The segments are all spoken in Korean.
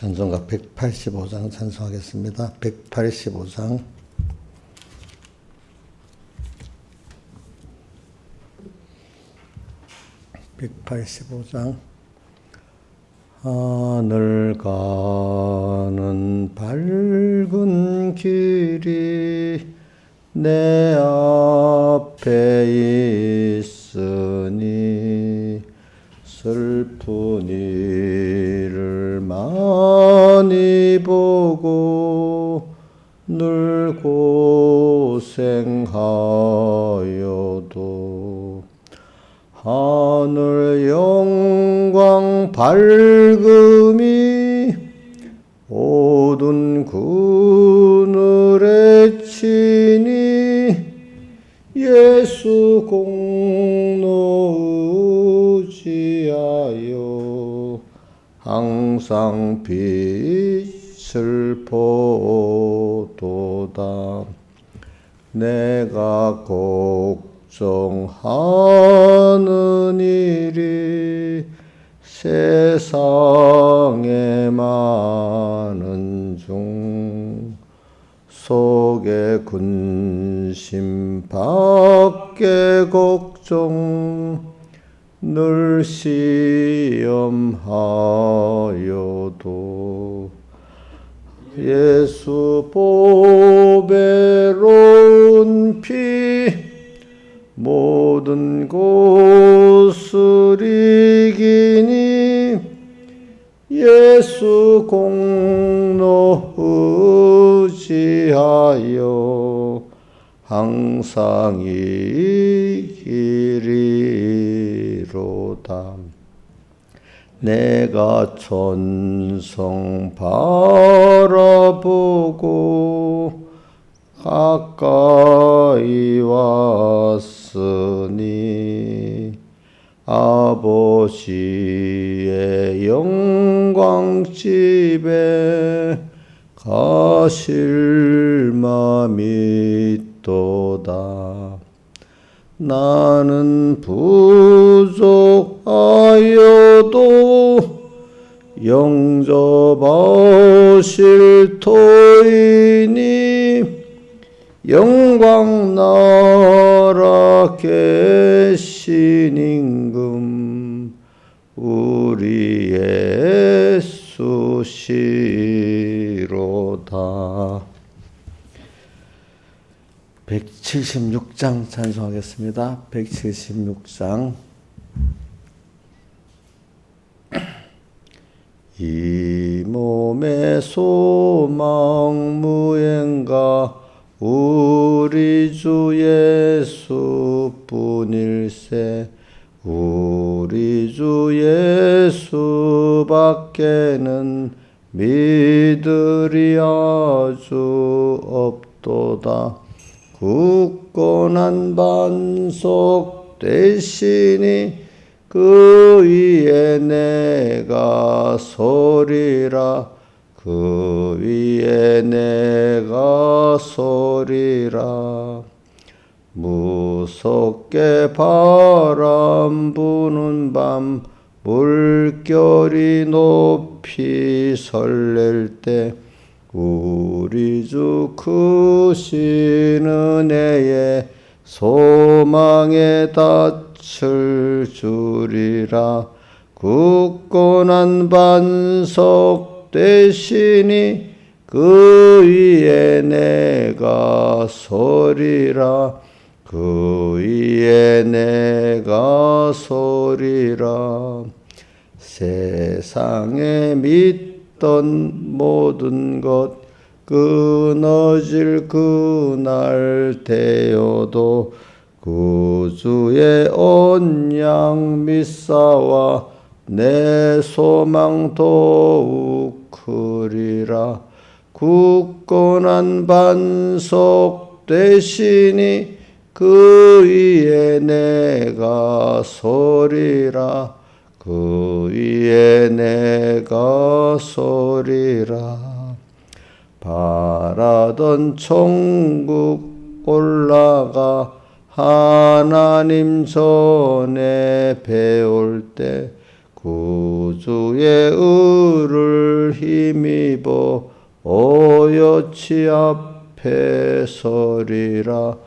찬송가 185장 찬송하겠습니다. 185장. 하늘 가는 밝은 길이 내 앞에 있으니 슬픈 일을 많이 보고 늘 고생하여도 하늘 영광 밝음이 모든 그늘에 치니 예수 공로 의지하여 항상 빛을 보도다. 내가 걱정하는 일이 세상에 많은 중 속에 근심 밖에 걱정 늘 시험하여도 예수 보배로운 피 모든 것을 이기니 예수 공로 의지하여 항상 이기리로다. 내가 천성 바라보고 가까이 왔으니 아버지의 영광집에 가실 맘이 있도다. 나는 부족하여도 영접하실 터이니 영광 나라 계신 임금 우리 예수시로다. 176장 찬송하겠습니다. 176장. 이 몸의 소망 무행가 우리 주 예수뿐일세. 우리 주 예수밖에는 믿으리 아주 없도다. 굳건한 반석 되시니 그 위에 내가 서리라. 그 위에 내가 서리라. 무섭게 바람 부는 밤 물결이 높이 설렐 때 우리 주 크신 은혜에 소망에 닻을 주리라. 굳건한 반석 되시니 그 위에 내가 서리라. 그 위에 내가 서리라. 세상에 믿던 모든 것 끊어질 그날 되어도 구주의 언양 믿사와 내 소망 더욱 크리라. 굳건한 반석 되시니 그 위에 내가 서리라. 그 위에 내가 서리라. 바라던 천국 올라가 하나님 전에 배울 때 구주의 의를 힘입어 덫이 앞에 서리라.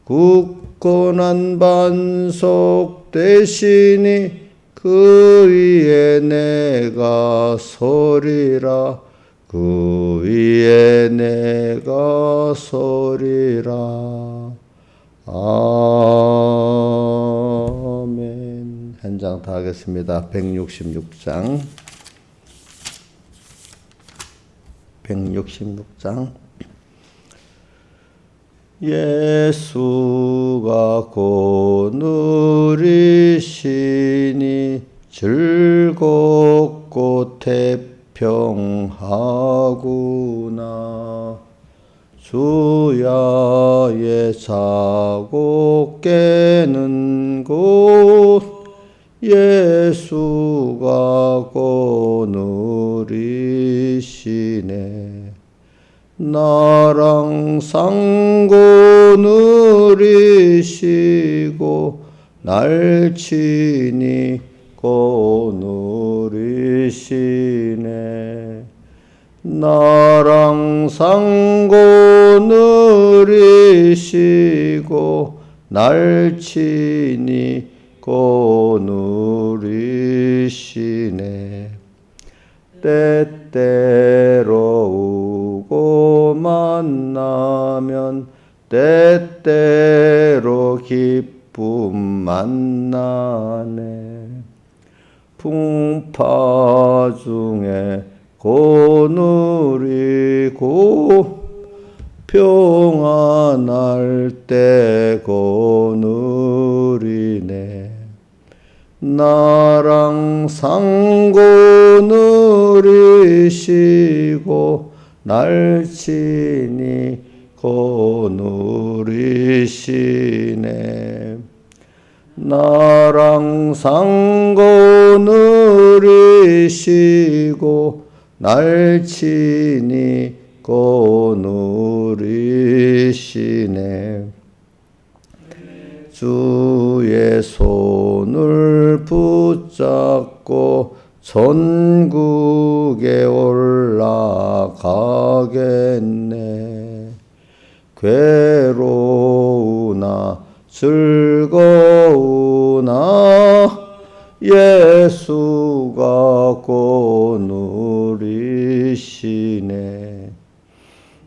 굳건한 반석 대신이 그 위에 내가 서리라. 그 위에 내가 서리라. 아멘. 한 장 더 하겠습니다. 166장. 166장. 예수가 곧 누리시니 즐겁고 태평하구나. 주야의 자고 깨는 곳 예수가 곧 누리시네. 나랑 상고 누리시고 날 친히 곧 누리시네. 나랑 상고 누리시고 날 친히 곧 누리시네. 때때로 우고 만나면 때때로 기쁨 만나네. 풍파 중에 곧 누리고 평안할 때 곧 누리네. 나랑 상고 누리시고 날 친히 곧 누리시네. 나랑 상고 누리시고 날 친히 곧 누리시네. 주의 손을 붙잡고 천국에 올라가겠네. 괴로우나 즐거우나 예수가 곧 누리시네.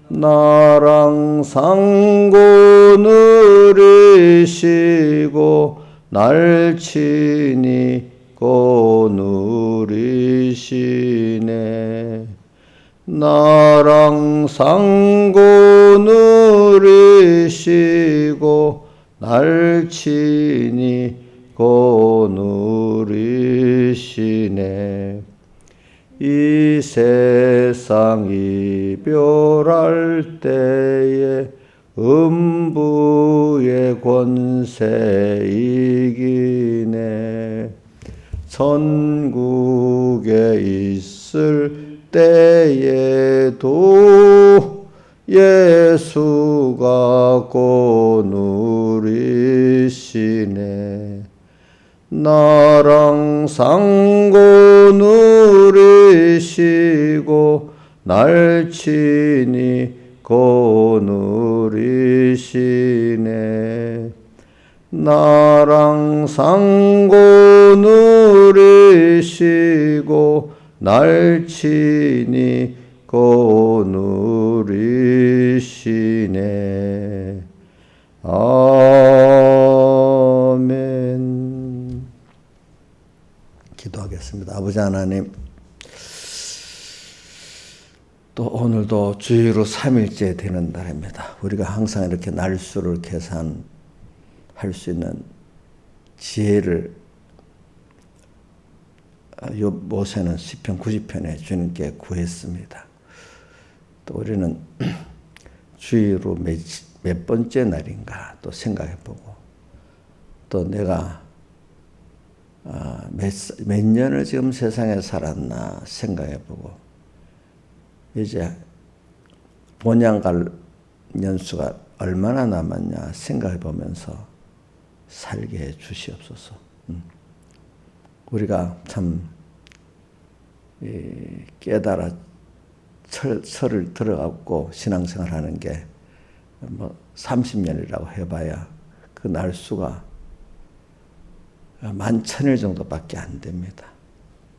나랑 상고 누리시고 날 친히 곧 누리시네. 나랑 상고 누리시고 날 친히 곧 누리시네. 이 세상 이별할 때에 음부의 권세 이기네. 천국에 있을 때에도 예수가 곧 누리시네. 나랑 상고 누리시고 날 친히 곧 누리시네. 나랑 상고 누리시고 날 친히 곧 누리시네. 아멘. 기도하겠습니다. 아버지 하나님, 또 오늘도 주일로 3일째 되는 날입니다. 우리가 항상 이렇게 날수를 계산할 수 있는 지혜를 모세는 시편 90편에 주님께 구했습니다. 또 우리는 주일로 몇 번째 날인가 또 생각해보고, 또 내가 몇 년을 지금 세상에 살았나 생각해보고, 이제 본향 갈 년수가 얼마나 남았냐 생각해보면서 살게 해 주시옵소서. 우리가 참 깨달아 철을 들어갖고 신앙생활 하는 게 뭐 30년이라고 해봐야 그 날수가 11,000일 정도밖에 안 됩니다.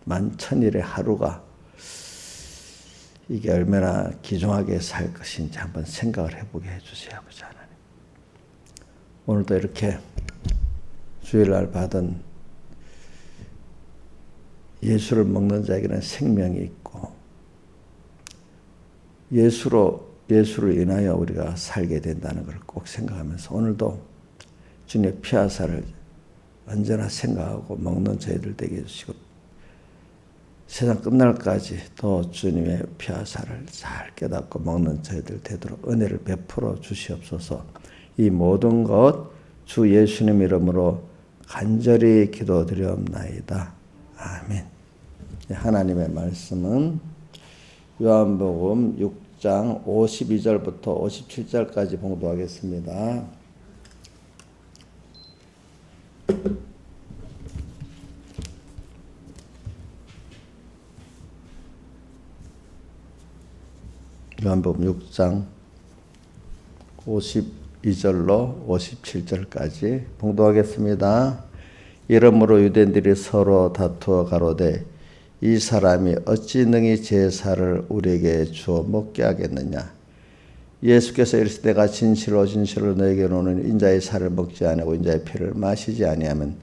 11,000일의 하루가 이게 얼마나 귀중하게 살 것인지 한번 생각을 해보게 해주세요. 아버지 하나님. 오늘도 이렇게 주일날 받은 예수를 먹는 자에게는 생명이 있고 예수를 인하여 우리가 살게 된다는 걸 꼭 생각하면서 오늘도 주님의 피하사를 언제나 생각하고 먹는 저희들 되게 해주시고 세상 끝날까지 또 주님의 피하사를 잘 깨닫고 먹는 저희들 되도록 은혜를 베풀어 주시옵소서. 이 모든 것 주 예수님 이름으로 간절히 기도드리옵나이다. 아멘. 하나님의 말씀은 요한복음 6장 52절부터 57절까지 봉독하겠습니다. 요한복음 6장 52절로 57절까지 봉독하겠습니다. 이러므로 유대인들이 서로 다투어 가로되 이 사람이 어찌 능히 제사를 우리에게 주어 먹게 하겠느냐. 예수께서 이르시되 내가 진실로 너에게 이르노니 인자의 살을 먹지 아니하고 인자의 피를 마시지 아니하면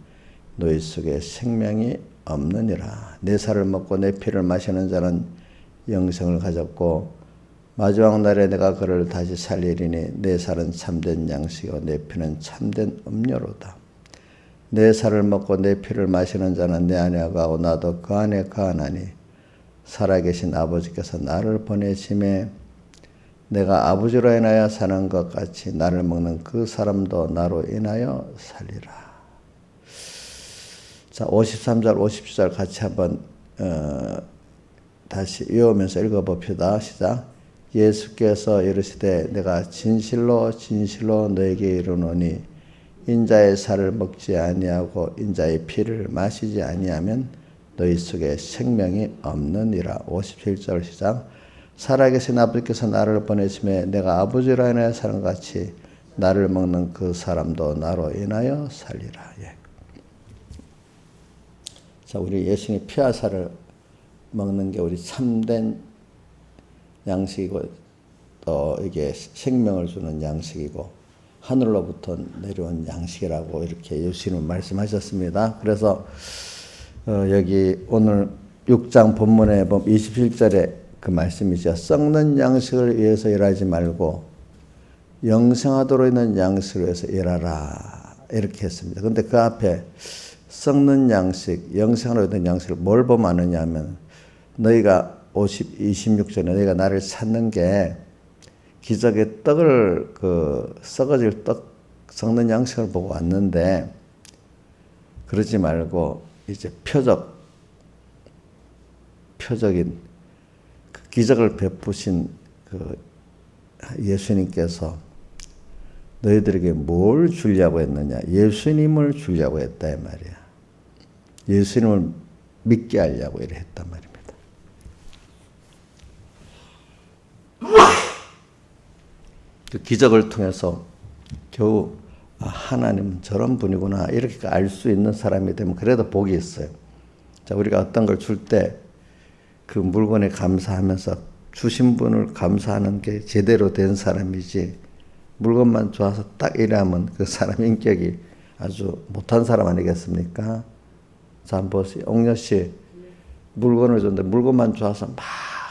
너희 속에 생명이 없느니라. 내 살을 먹고 내 피를 마시는 자는 영생을 가졌고 마지막 날에 내가 그를 다시 살리리니 내 살은 참된 양식이고 내 피는 참된 음료로다. 내 살을 먹고 내 피를 마시는 자는 내 안에 거하고 나도 그 안에 거하나니 살아계신 아버지께서 나를 보내심에 내가 아버지로 인하여 사는 것 같이 나를 먹는 그 사람도 나로 인하여 살리라. 자, 53절 57절 같이 한번 다시 외우면서 읽어봅시다. 시작. 예수께서 이르시되 내가 진실로 너에게 이르노니 인자의 살을 먹지 아니하고 인자의 피를 마시지 아니하면 너희 속에 생명이 없느니라. 57절 시작. 살아계신 아버지께서 나를 보내심에 내가 아버지로 인하여 사는 같이 나를 먹는 그 사람도 나로 인하여 살리라. 예. 자, 우리 예수님의 피하사를 먹는 게 우리 참된 양식이고 또 이게 생명을 주는 양식이고 하늘로부터 내려온 양식이라고 이렇게 예수님은 말씀하셨습니다. 그래서 여기 오늘 6장 본문에 보면 27절에 그 말씀이죠. 썩는 양식을 위해서 일하지 말고 영생하도록 있는 양식을 위해서 일하라 이렇게 했습니다. 그런데 그 앞에 썩는 양식, 영생하도록 있는 양식을 뭘 보면 아느냐 하면 너희가 26절에 너희가 나를 찾는 게 기적의 떡을 썩어질 떡 썩는 양식을 보고 왔는데 그러지 말고 이제 표적인 그 기적을 베푸신 그 예수님께서 너희들에게 뭘 주려고 했느냐? 예수님을 주려고 했다 이 말이야. 예수님을 믿게 하려고 이래 했단 말입니다. 그 기적을 통해서 겨우 하나님은 저런 분이구나 이렇게 알 수 있는 사람이 되면 그래도 복이 있어요. 자, 우리가 어떤 걸 줄 때 그 물건에 감사하면서 주신 분을 감사하는 게 제대로 된 사람이지 물건만 좋아서 딱 이래하면 그 사람 인격이 아주 못한 사람 아니겠습니까? 자, 한번 보세요. 옥녀 씨 물건을 줬는데 물건만 좋아서 막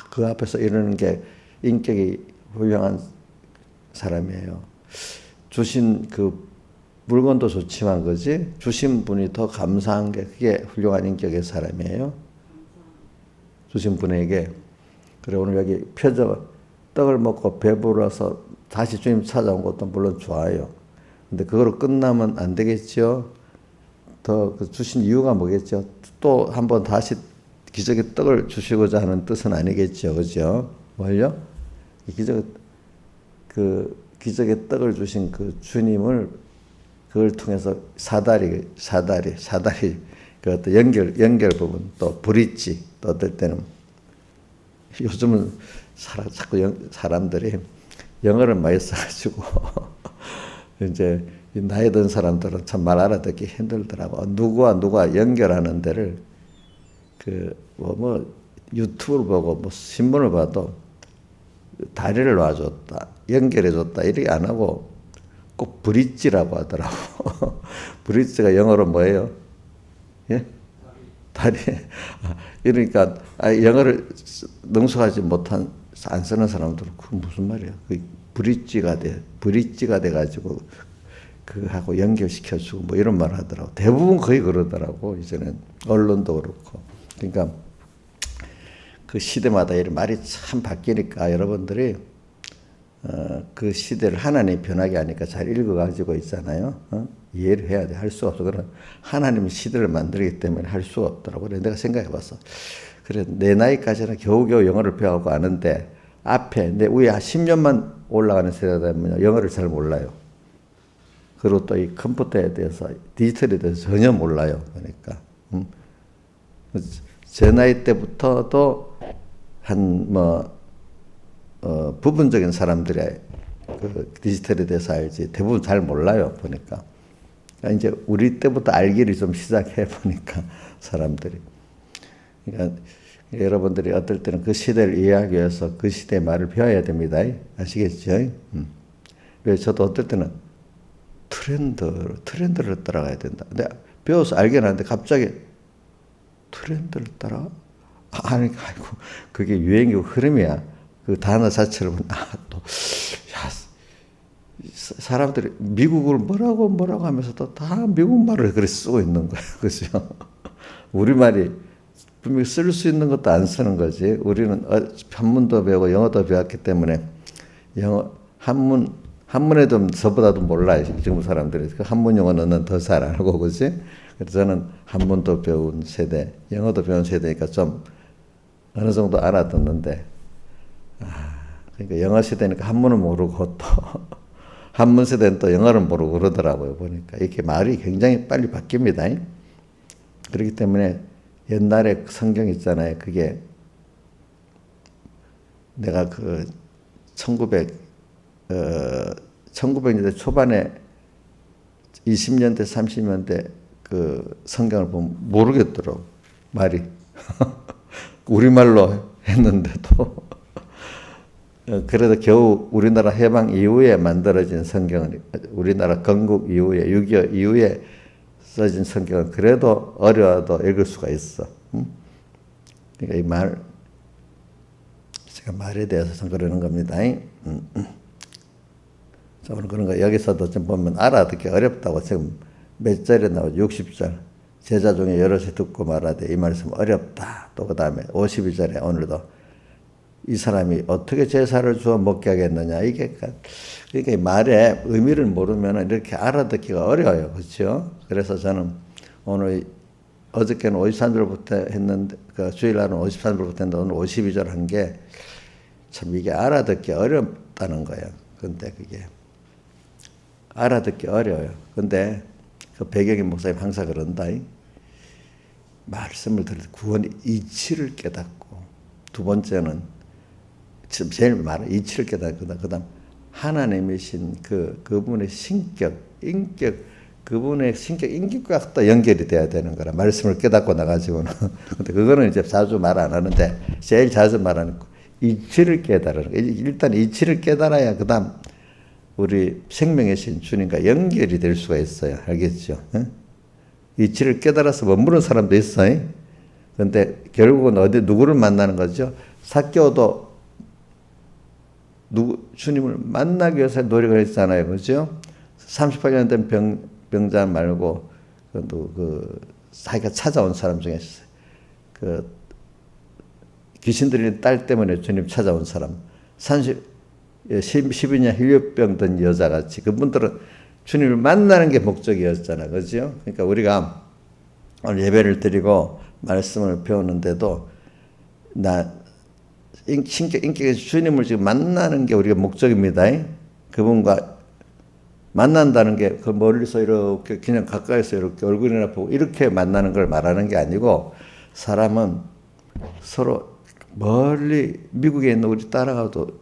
그 앞에서 이러는 게 인격이 훌륭한 사람이에요. 주신 그 물건도 좋지만 그지? 주신 분이 더 감사한 게 그게 훌륭한 인격의 사람이에요. 주신 분에게. 그래 오늘 여기 떡을 먹고 배불러서 다시 주님 찾아온 것도 물론 좋아요. 근데 그거로 끝나면 안 되겠죠. 더 주신 이유가 뭐겠죠? 또 한번 다시 기적의 떡을 주시고자 하는 뜻은 아니겠죠. 그죠? 뭘요? 기적의 떡을 주신 그 주님을 그걸 통해서 사다리 그 어떤 연결 부분 또 브릿지 또 어떨 때는 요즘은 자꾸 사람들이 영어를 많이 써가지고 이제 나이 든 사람들은 참 말 알아듣기 힘들더라고. 누구와 누가 연결하는 데를 뭐 유튜브를 보고 뭐 신문을 봐도 다리를 놔줬다, 연결해줬다 이렇게 안 하고 꼭 브릿지라고 하더라고. 브릿지가 영어로 뭐예요? 예? 다리. 그러니까 영어를 능숙하지 못한 안 쓰는 사람들은 그 무슨 말이야? 그 브릿지가 돼가지고 그하고 연결시켜주고 뭐 이런 말을 하더라고. 대부분 거의 그러더라고. 이제는 언론도 그렇고. 그러니까 그 시대마다 이런 말이 참 바뀌니까 여러분들이 그 시대를 하나님이 변하게 하니까 잘 읽어가지고 있잖아요. 이해를 해야 돼. 할 수가 없어. 그런 하나님이 시대를 만들기 때문에 할 수가 없더라고. 그래 내가 생각해봤어. 그래 내 나이까지는 겨우겨우 영어를 배워갖고 아는데 앞에 내 위에 10년만 올라가는 세대가 되면 영어를 잘 몰라요. 그리고 또 이 컴퓨터에 대해서 디지털에 대해서 전혀 몰라요. 그러니까 제 나이 때부터도 부분적인 사람들이 그 디지털에 대해서 알지 대부분 잘 몰라요. 보니까 그러니까 이제 우리 때부터 알기를 좀 시작해 보니까 사람들이 그러니까 여러분들이 어떨 때는 그 시대를 이해하기 위해서 그 시대의 말을 배워야 됩니다. 아시겠죠? 왜 저도 어떨 때는 트렌드를 따라가야 된다. 근데 배워서 알긴 하는데 갑자기 트렌드를 따라? 아이고, 그게 유행이고 흐름이야. 그 단어 자체를 보면, 사람들이 미국을 뭐라고 하면서도 다 미국 말을 그렇게 쓰고 있는 거야. 그죠? 우리말이 분명히 쓸 수 있는 것도 안 쓰는 거지. 우리는 한문도 배우고 영어도 배웠기 때문에 한문에도 저보다도 몰라요. 지금 사람들이. 그 한문 용어 넣는 더 잘 알고, 그지? 그래서 저는 한문도 배운 세대, 영어도 배운 세대니까 좀 어느 정도 알아듣는데, 그러니까 영어 세대니까 한문은 모르고 또 한문 세대는 또 영어를 모르고 그러더라고요. 보니까 이렇게 말이 굉장히 빨리 바뀝니다. 그렇기 때문에 옛날에 성경 있잖아요. 그게 내가 그 1900년대 초반에 20년대, 30년대 그 성경을 보면 모르겠더라고, 말이. 우리말로 했는데도. 그래도 겨우 우리나라 해방 이후에 만들어진 성경은, 우리나라 건국 이후에, 6.25 이후에 써진 성경은 그래도 어려워도 읽을 수가 있어. 그러니까 제가 말에 대해서 좀 그러는 겁니다. 자, 오늘 그런 거 여기서도 좀 보면 알아듣기 어렵다고 지금 몇 절에 나오죠? 60절. 제자 중에 여럿이 듣고 말하되 이 말씀 어렵다. 또 그 다음에 52절에 오늘도 이 사람이 어떻게 제사를 주어 먹게 하겠느냐. 그러니까 말의 의미를 모르면 이렇게 알아듣기가 어려워요. 그렇죠? 그래서 저는 어저께는 53절부터 했는데, 주일날은 53절부터 했는데 오늘 52절 한 게 참 이게 알아듣기 어렵다는 거예요. 근데 그게 알아듣기 어려워요. 근데 그 배경의 목사님 항상 그런다. 말씀을 들을 때 구원의 이치를 깨닫고, 두 번째는 제일 많은 이치를 깨닫고, 그 다음 하나님이신 그분의 신격, 인격, 그분의 신격, 인격과 또 연결이 돼야 되는 거라. 말씀을 깨닫고 나가지고는. 근데 그거는 이제 자주 말 안 하는데, 제일 자주 말하는 이치를 깨달으는 거. 일단 이치를 깨달아야 그 다음 우리 생명의 신 주님과 연결이 될 수가 있어요. 알겠죠? 이치를 깨달아서 머무는 사람도 있어요. 그런데 결국은 누구를 만나는 거죠? 삭개오도 주님을 만나기 위해서 노력을 했잖아요. 그죠? 38년 된 병자 말고, 자기가 찾아온 사람 중에, 귀신 들린 딸 때문에 주님 찾아온 사람, 12년 힐류병 든 여자같이, 그분들은 주님을 만나는 게 목적이었잖아요. 그죠? 그러니까 우리가 오늘 예배를 드리고 말씀을 배우는데도, 인격에서 주님을 지금 만나는 게 우리가 목적입니다. 그분과 만난다는 게 그 멀리서 이렇게 그냥 가까이서 이렇게 얼굴이나 보고 이렇게 만나는 걸 말하는 게 아니고, 사람은 서로 멀리 미국에 있는 우리 따라가도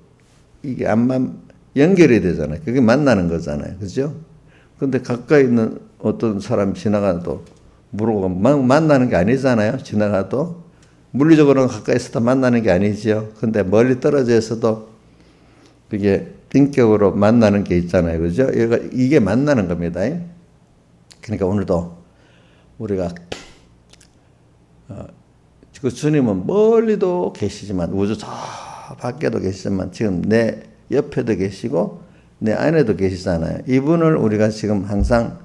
이게 안만 연결이 되잖아요. 그게 만나는 거잖아요. 그죠? 근데 가까이 있는 어떤 사람이 지나가도 물어보고 만나는 게 아니잖아요. 지나가도. 물리적으로는 가까이 있어도 만나는 게 아니죠. 근데 멀리 떨어져 있어도 그게 인격으로 만나는 게 있잖아요. 그죠? 이게 만나는 겁니다. 그러니까 오늘도 우리가 그 주님은 멀리도 계시지만 우주 저 밖에도 계시지만 지금 내 옆에도 계시고 내 안에도 계시잖아요. 이분을 우리가 지금 항상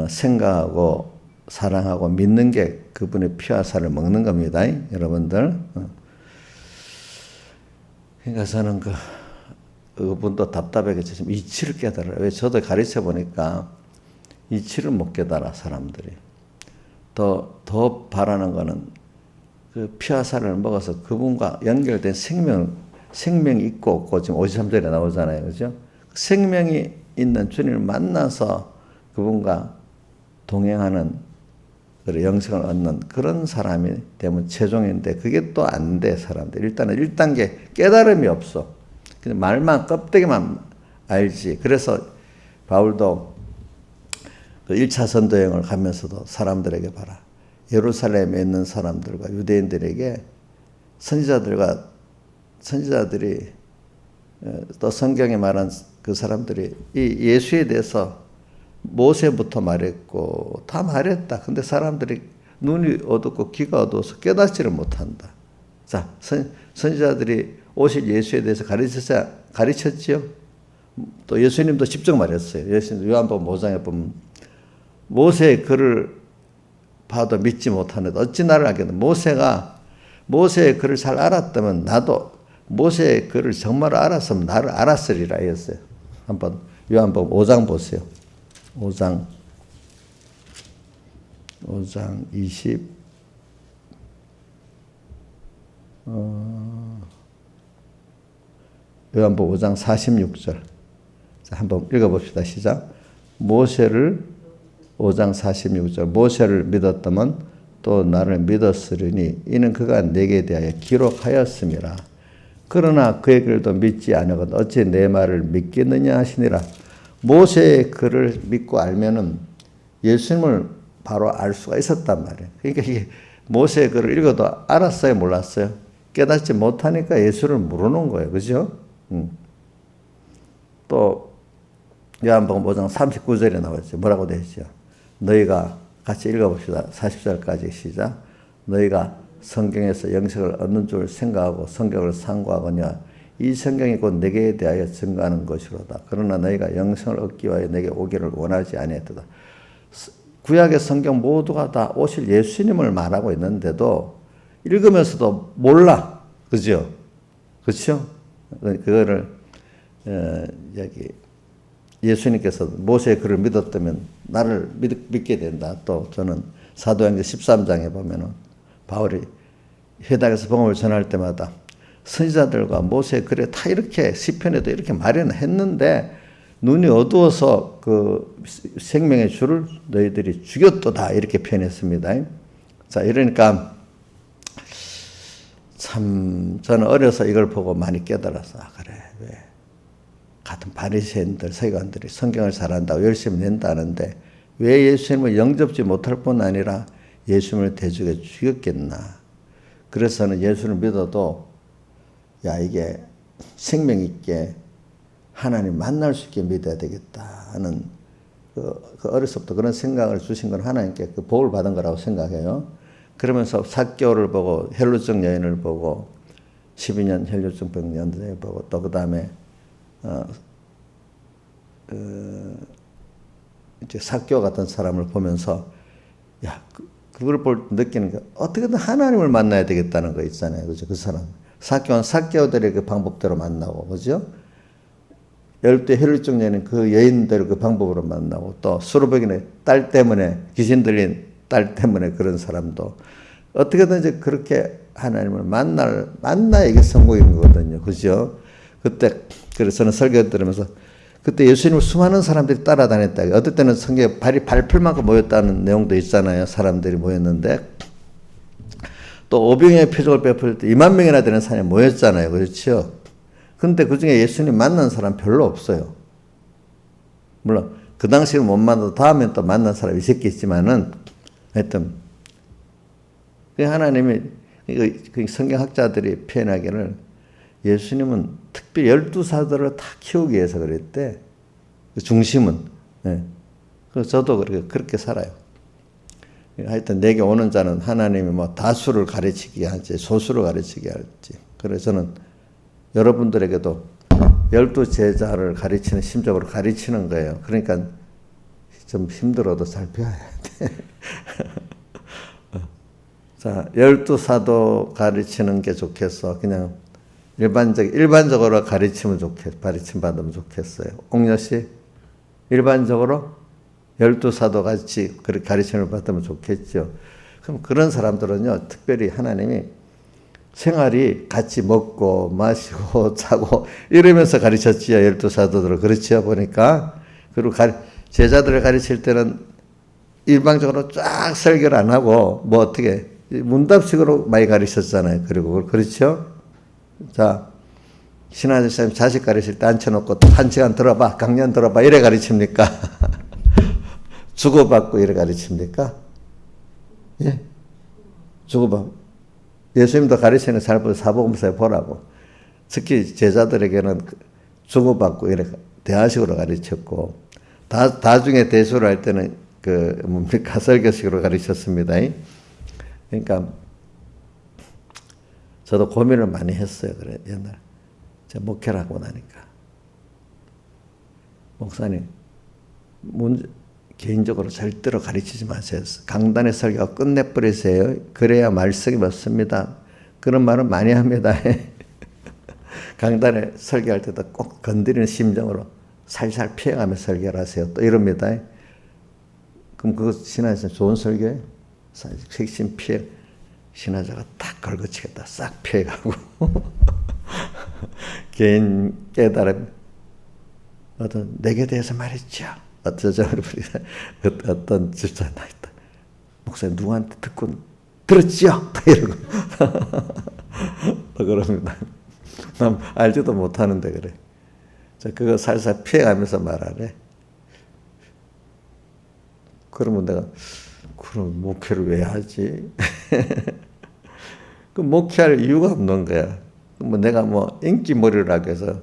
생각하고 사랑하고 믿는 게 그분의 피와 살을 먹는 겁니다. 여러분들. 그러니까 저는 그분도 답답하게 지금 이치를 깨달아요. 왜 저도 가르쳐 보니까 이치를 못 깨달아 사람들이. 더 바라는 거는 그 피와 살을 먹어서 그분과 연결된 생명이 있고 없고 지금 53절에 나오잖아요. 그죠? 생명이 있는 주님을 만나서 그분과 동행하는 영생을 얻는 그런 사람이 되면 최종인데 그게 또 안 돼, 사람들. 일단은 1단계 깨달음이 없어. 그냥 말만, 껍데기만 알지. 그래서 바울도 그 1차 선도여행을 가면서도 사람들에게 봐라. 예루살렘에 있는 사람들과 유대인들에게 선지자들이 또 성경에 말한 그 사람들이 이 예수에 대해서 모세부터 말했고 다 말했다. 근데 사람들이 눈이 어둡고 귀가 어두워서 깨닫지를 못한다. 자, 선지자들이 오실 예수에 대해서 가르쳤지요. 또 예수님도 직접 말했어요. 예수님 요한복음 5장에 보면 모세의 글을 봐도 믿지 못하는데 어찌 나를 알겠노. 모세가 모세의 글을 잘 알았다면 나도 모세의 글을 정말 알았으면 나를 알았으리라 했어요. 한번 요한복음 5장 보세요. 5장 20 요한복음 5장 46절. 자, 한번 읽어봅시다. 시작. 모세를 5장 46절. 모세를 믿었다면 또 나를 믿었으리니 이는 그가 내게 대하여 기록하였음이라. 그러나 그의 글도 믿지 않으거든 어찌 내 말을 믿겠느냐 하시니라. 모세의 글을 믿고 알면은 예수님을 바로 알 수가 있었단 말이에요. 그러니까 이게 모세의 글을 읽어도 알았어요, 몰랐어요? 깨닫지 못하니까 예수를 모르는 거예요. 그죠? 또 요한복음 5장 39절에 나오죠. 뭐라고 되어 있죠? 너희가 같이 읽어봅시다. 40절까지 시작. 너희가 성경에서 영생을 얻는 줄 생각하고 성경을 상고하거냐. 이 성경이 곧 내게 대하여 증거하는 것이로다. 그러나 너희가 영생을 얻기 위하여 내게 오기를 원하지 아니했도다. 구약의 성경 모두가 다 오실 예수님을 말하고 있는데도 읽으면서도 몰라. 그죠? 그렇죠? 그거를 여기 예수님께서 모세의 글을 믿었다면 나를 믿게 된다. 또 저는 사도행전 13장에 보면은 바울이 회당에서 복음을 전할 때마다 선지자들과 모세의 글에 다 이렇게 시편에도 이렇게 마련했는데 눈이 어두워서 그 생명의 주를 너희들이 죽였도다 이렇게 표현했습니다. 자, 이러니까 참 저는 어려서 이걸 보고 많이 깨달았어. 그래, 왜 같은 바리새인들, 서기관들이 성경을 잘한다고 열심히 낸다는데 왜 예수님을 영접지 못할 뿐 아니라 예수님을 대적에 죽였겠나. 그래서 저는 예수를 믿어도 이게 생명 있게 하나님 만날 수 있게 믿어야 되겠다 하는 그 어려서부터 그런 생각을 주신 건 하나님께 그 복을 받은 거라고 생각해요. 그러면서 삭개오를 보고 헬루증 여인을 보고 12년 헬루증병 연대 보고 또 그 다음에 이제 삭개오 같은 사람을 보면서 그걸 볼 때 느끼는 게 어떻게든 하나님을 만나야 되겠다는 거 있잖아요. 그죠? 그 사람. 삭개오는 삭개오들의 그 방법대로 만나고, 그죠? 열두 헬루증 여인은 그 여인대로 그 방법으로 만나고, 또 수르복인의 딸 때문에, 귀신 들린 딸 때문에 그런 사람도 어떻게든지 그렇게 하나님을 만나야 이게 성공인 거거든요. 그죠? 그때, 그래서 저는 설교 들으면서 그때 예수님을 수많은 사람들이 따라다녔다. 어떨 때는 성경에 발이 밟힐 만큼 모였다는 내용도 있잖아요. 사람들이 모였는데 또 오병이의 표적을 베풀 때 2만 명이나 되는 사람이 모였잖아요. 그렇죠? 근데 그 중에 예수님 만난 사람 별로 없어요. 물론 그 당시에 못 만나도 다음에 또 만난 사람이 있었겠지만은 하여튼 하나님이 성경학자들이 표현하기를 예수님은 특별히 12사도를 다 키우기 위해서 그랬대. 그 중심은. 네. 그래서 저도 그렇게 살아요. 하여튼 내게 오는 자는 하나님이 뭐 다수를 가르치게 할지 소수를 가르치게 할지. 그래서 저는 여러분들에게도 12제자를 가르치는 심적으로 가르치는 거예요. 그러니까 좀 힘들어도 잘 배워야 돼. 자, 12사도 가르치는 게 좋겠어. 그냥 일반적으로 가르침 받으면 좋겠어요. 옥녀 씨, 일반적으로 12사도 같이 그렇게 가르침을 받으면 좋겠죠. 그럼 그런 사람들은요, 특별히 하나님이 생활이 같이 먹고 마시고 자고 이러면서 가르쳤지요. 12사도들을. 그렇지요. 보니까. 그리고 제자들을 가르칠 때는 일방적으로 쫙 설교를 안 하고 뭐 어떻게 문답식으로 많이 가르쳤잖아요. 그리고 그렇죠. 자, 신하들 사님 자식 가르칠 때 앉혀놓고 한 시간 들어봐, 강연 들어봐 이래 가르칩니까? 주고받고 이래 가르칩니까? 예, 주고받고. 예수님도 가르치는 잘 보고 사복음서에 보라고. 특히 제자들에게는 주고받고 이래 대화식으로 가르쳤고, 다중에 대수를 할 때는 설교식으로 가르쳤습니다. 그러니까 저도 고민을 많이 했어요. 그래 옛날 제가 목회를 하고 나니까 목사님 개인적으로 절대로 가르치지 마세요. 강단의 설교가 끝내버리세요. 그래야 말씀이 맞습니다. 그런 말은 많이 합니다. 강단에 설교할 때도 꼭 건드리는 심정으로 살살 피해가며 설교를 하세요. 또 이럽니다. 그럼 그거 신하에서 좋은 설교예요? 핵심 피해 신하자가 딱 걸거치겠다. 싹 피해가고 개인 깨달음 어떤 내게 대해서 말했죠. 어떤 집사님 나 있다. 목사님 누구한테 듣고 들었지요? 이러고 또 그럽니다. 난 알지도 못하는데 그래. 자, 그거 살살 피해가면서 말하래. 그러면 내가 그럼 목회를 왜 하지? 그 목회할 이유가 없는 거야. 뭐 내가 뭐 인기몰이라고 해서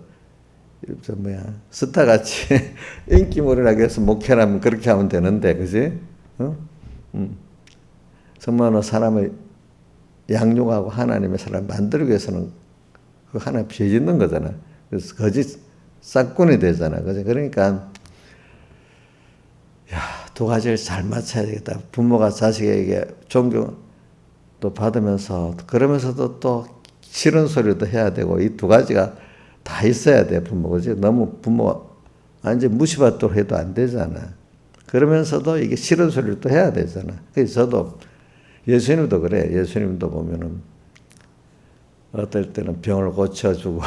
스타같이 인기몰이라고 해서 목회를 하면 그렇게 하면 되는데, 그지? 정말로 사람을 양육하고 하나님의 사람 만들기 위해서는 그 하나 죄 짓는 거잖아. 그래서 거짓 싹군이 되잖아. 그지? 그러니까 두 가지를 잘 맞춰야 되겠다. 부모가 자식에게 존경도 받으면서 그러면서도 또 싫은 소리도 해야 되고 이 두 가지가 다 있어야 돼. 부모. 그지? 너무 부모 완전 무시받도록 해도 안 되잖아. 그러면서도 이게 싫은 소리를 또 해야 되잖아. 그래서 저도 예수님도 그래. 예수님도 보면은 어떨 때는 병을 고쳐주고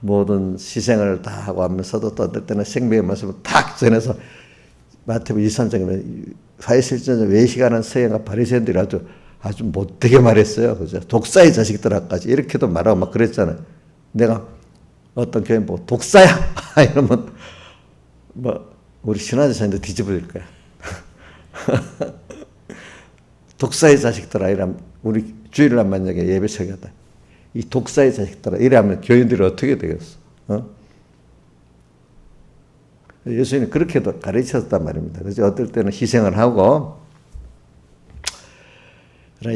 모든 희생을 다 하고 하면서도 또 어떨 때는 생명의 말씀을 탁 전해서 마태복음 23장에 사회실전 외식하는 서양과 바리새인들이 아주 못되게 말했어요. 그죠? 독사의 자식들아까지 이렇게도 말하고 막 그랬잖아요. 내가 어떤 교회 보고 독사야 이러면 뭐 우리 신화제사님도 뒤집어질 거야. 독사의 자식들아 이러면 우리 주일날 만약에 예배 설교하다 이 독사의 자식들아 이러면 교인들이 어떻게 되겠어? 예수님이 그렇게도 가르쳤단 말입니다. 그래서 어떨 때는 희생을 하고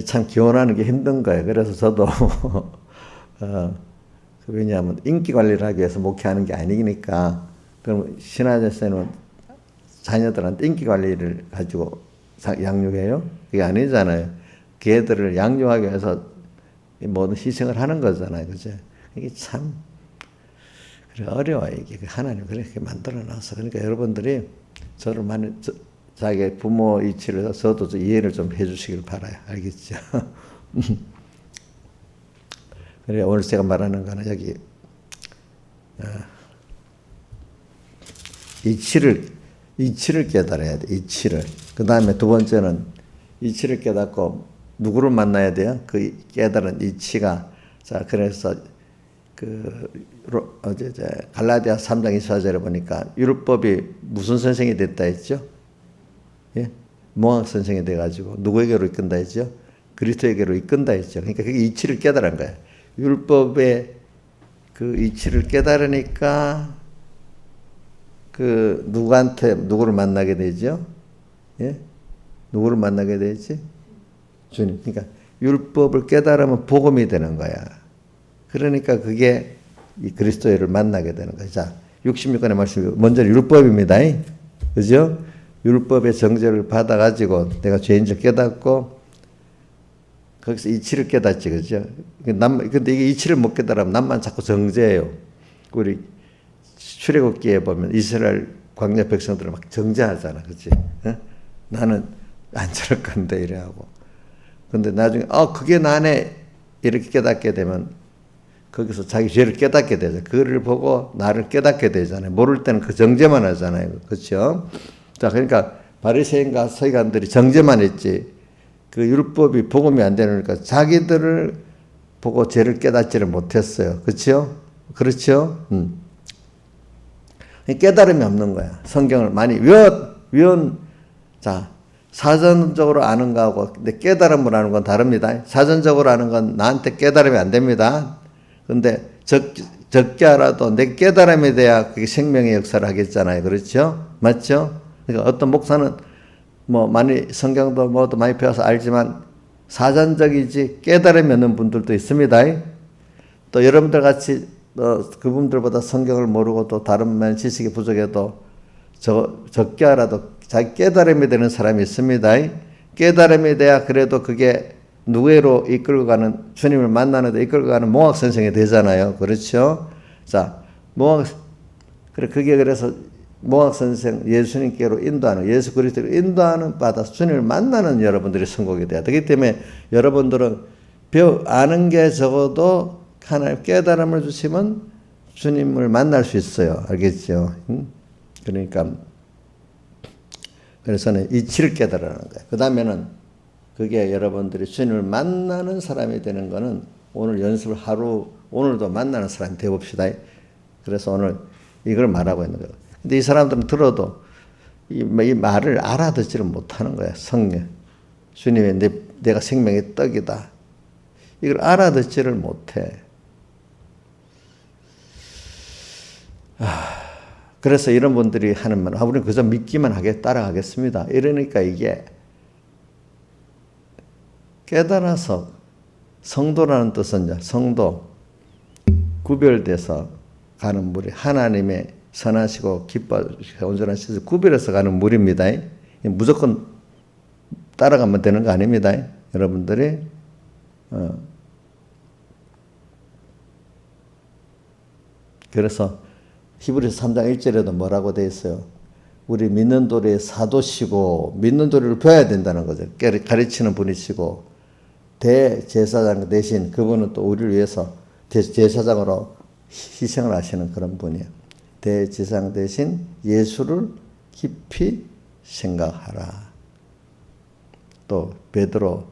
참 기원하는 게 힘든 거예요. 그래서 저도 왜냐하면 인기 관리를 하기 위해서 목회하는 게 아니니까 그럼 신하제사는 자녀들한테 인기 관리를 가지고 양육해요? 그게 아니잖아요. 걔들을 양육하기 위해서 모든 희생을 하는 거잖아요. 그죠? 이게 참 어려워요. 이게 하나님 그렇게 만들어놔서. 그러니까 여러분들이 저를 많이 자기 부모 이치를 해서 저도 이해를 좀 해주시길 바라요. 알겠죠? 그래 오늘 제가 말하는 거는 여기 이치를 깨달아야 돼. 이치를. 그 다음에 두 번째는 이치를 깨닫고 누구를 만나야 돼요? 그 깨달은 이치가. 자, 그래서 갈라디아 3장 24절에 보니까 율법이 무슨 선생이 됐다 했죠? 예? 몽학 선생이 돼가지고 누구에게로 이끈다 했죠? 그리스도에게로 이끈다 했죠. 그러니까 그게 이치를 깨달은 거예요. 율법의 그 이치를 깨달으니까 그 누구를 만나게 되죠? 예? 누구를 만나게 되지? 주님. 그러니까 율법을 깨달으면 복음이 되는 거야. 그러니까 그게 이 그리스도를 만나게 되는 거야. 자, 66권의 말씀, 먼저 율법입니다. 그죠? 율법의 정죄를 받아가지고 내가 죄인줄 깨닫고 거기서 이치를 깨닫지, 그죠? 근데 이게 이치를 못 깨달으면 남만 자꾸 정죄해요. 우리 출애굽기에 보면 이스라엘 광야 백성들을 막 정죄하잖아, 그렇지? 어? 나는 안 저럴 건데 이래 하고. 근데 나중에 그게 나네 이렇게 깨닫게 되면 거기서 자기 죄를 깨닫게 되죠. 그를 보고 나를 깨닫게 되잖아요. 모를 때는 그 정죄만 하잖아요, 그렇죠? 자, 그러니까 바리새인과 서기관들이 정죄만 했지. 그 율법이 복음이 안 되니까 자기들을 보고 죄를 깨닫지를 못했어요. 그렇죠? 그렇죠? 깨달음이 없는 거야. 성경을 많이 자, 사전적으로 아는 거하고 근데 깨달음을 아는 건 다릅니다. 사전적으로 아는 건 나한테 깨달음이 안 됩니다. 근데 적게 알아도 내 깨달음이 돼야 그게 생명의 역사를 하겠잖아요. 그렇죠? 맞죠? 그러니까 어떤 목사는 많이 성경도 뭐도 많이 배워서 알지만 사전적이지 깨달음이 없는 분들도 있습니다. 또 여러분들 같이 그분들보다 성경을 모르고 또 다른 면 지식이 부족해도 적게 알아도 자기 깨달음이 되는 사람이 있습니다. 깨달음이 돼야 그래도 그게 누구로 이끌고 가는, 주님을 만나는데 이끌고 가는 몽학 선생이 되잖아요. 그렇죠? 자, 그래서 몽학 선생, 예수님께로 인도하는, 예수 그리스도로 인도하는 받아서 주님을 만나는 여러분들이 선곡이 돼야 되기 때문에 여러분들은 아는 게 적어도 하나님 깨달음을 주시면 주님을 만날 수 있어요. 알겠죠? 그러니까, 그래서는 이치를 깨달으라는 거예요. 그 다음에는 그게 여러분들이 주님을 만나는 사람이 되는 거는 오늘 연습을 오늘도 만나는 사람이 되어봅시다. 그래서 오늘 이걸 말하고 있는 거예요. 근데 이 사람들은 들어도 이 말을 알아듣지를 못하는 거야. 성령. 주님의 내가 생명의 떡이다. 이걸 알아듣지를 못해. 그래서 이런 분들이 하는 말, 우리는 그저 믿기만 따라가겠습니다. 이러니까 이게 깨달아서 성도라는 뜻은 성도, 구별돼서 가는 물이 하나님의 선하시고 기뻐하시고 온전하시고 구별해서 가는 물입니다. 무조건 따라가면 되는 거 아닙니다. 여러분들이 그래서 히브리서 3장 1절에도 뭐라고 되어 있어요? 우리 믿는 도리의 사도시고 믿는 도리를 배워야 된다는 거죠. 가르치는 분이시고 대제사장 대신 그분은 또 우리를 위해서 제사장으로 희생을 하시는 그런 분이에요. 대제사장 대신 예수를 깊이 생각하라. 또 베드로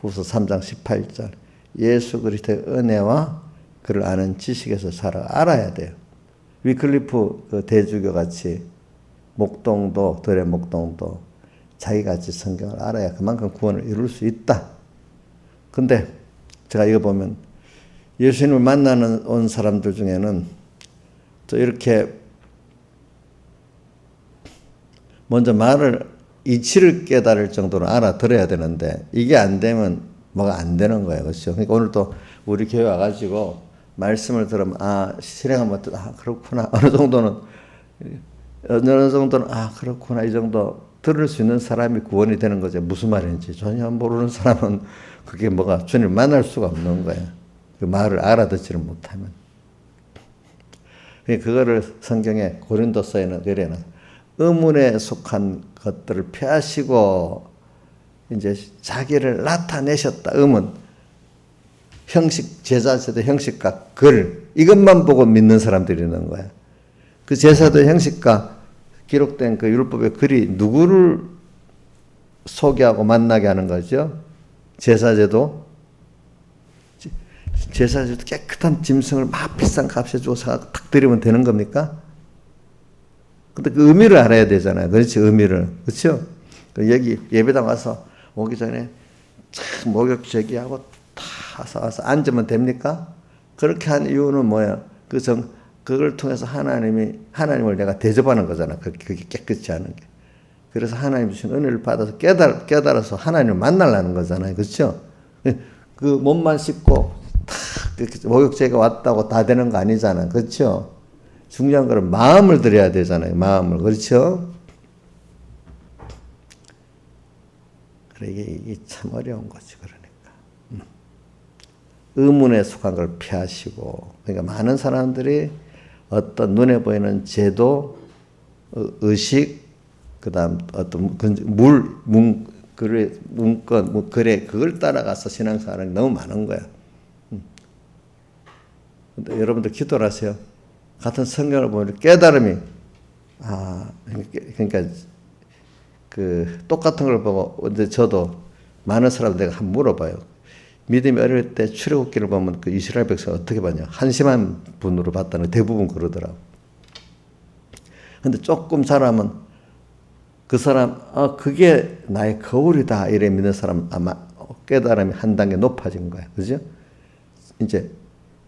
후서 3장 18절 예수 그리스도의 은혜와 그를 아는 지식에서 알아야 돼요. 위클리프 그 대주교 같이 목동도 들의 목동도 자기같이 성경을 알아야 그만큼 구원을 이룰 수 있다. 근데 제가 이거 보면 예수님을 만나는 온 사람들 중에는 또 이렇게 먼저 이치를 깨달을 정도로 알아들어야 되는데 이게 안 되면 뭐가 안 되는 거예요. 그렇죠? 그러니까 오늘 또 우리 교회 와가지고 말씀을 들으면 실행하면 그렇구나. 어느 정도는 그렇구나. 이 정도 들을 수 있는 사람이 구원이 되는 거죠. 무슨 말인지 전혀 모르는 사람은 그게 뭐가 주님을 만날 수가 없는 거예요. 그 말을 알아듣지를 못하면. 그거를 성경에 고린도서에는 그래요. 의문에 속한 것들을 폐하시고 이제 자기를 나타내셨다. 의문. 형식, 제사도 형식과 글 이것만 보고 믿는 사람들이 있는 거야. 그 제사도 형식과 기록된 그 율법의 글이 누구를 소개하고 만나게 하는 거죠? 제사제도 깨끗한 짐승을 막 비싼 값에 줘서 탁 드리면 되는 겁니까? 근데 그 의미를 알아야 되잖아요. 그렇지, 의미를. 그렇죠? 여기 예배당 와서 오기 전에 참 목욕 제기하고 다 와서 앉으면 됩니까? 그렇게 한 이유는 뭐야? 그걸 통해서 하나님을 내가 대접하는 거잖아. 그게 깨끗이 하는 게. 그래서 하나님 주신 은혜를 받아서 깨달아서 하나님을 만나려는 거잖아요. 그렇죠? 그 몸만 씻고 다 목욕제가 왔다고 다 되는 거 아니잖아요. 그렇죠? 중요한 거는 마음을 드려야 되잖아요. 마음을. 그렇죠? 그래, 이게 참 어려운 거지. 그러니까. 의문에 속한 걸 피하시고. 그러니까 많은 사람들이 어떤 눈에 보이는 제도, 의식, 그 다음 어떤 문건, 그래, 그걸 따라가서 신앙생활이 너무 많은 거야. 근데 여러분들 기도를 하세요. 같은 성경을 보면 깨달음이, 그러니까 똑같은 걸 보고, 근데 저도 많은 사람들 내가 한번 물어봐요. 믿음이 어릴 때 출애굽기를 보면 그 이스라엘 백성 어떻게 봤냐? 한심한 분으로 봤다는 대부분 그러더라고. 근데 조금 자라면 그 사람, 그게 나의 거울이다. 이래 믿는 사람 아마 깨달음이 한 단계 높아진 거야. 그죠? 이제,